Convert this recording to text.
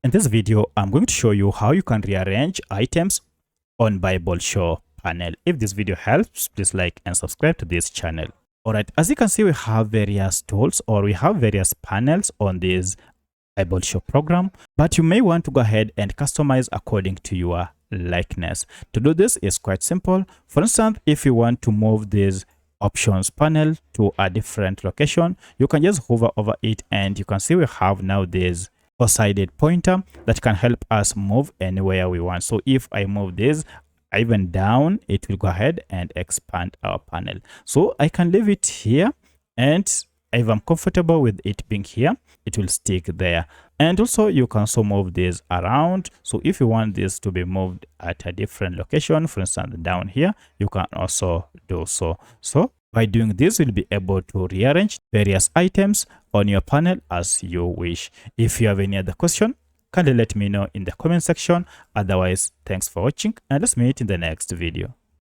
In this video, I'm going to show you how you can rearrange items on BibleShow panel. If this video helps, please like and subscribe to this channel. Alright, as you can see, we have various tools or we have various panels on this BibleShow program, but you may want to go ahead and customize according to your likeness. To do this is quite simple. For instance, if you want to move this options panel to a different location, you can just hover over it and you can see we have now this four-sided pointer that can help us move anywhere we want. So if I move this even down, it will go ahead and expand our panel. So I can leave it here, and if I'm comfortable with it being here, it will stick there. And also you can also move this around. So if you want this to be moved at a different location, for instance down here, you can also do so. So by doing this, you'll be able to rearrange various items on your panel as you wish. If you have any other question, kindly let me know in the comment section. Otherwise, thanks for watching and let's meet in the next video.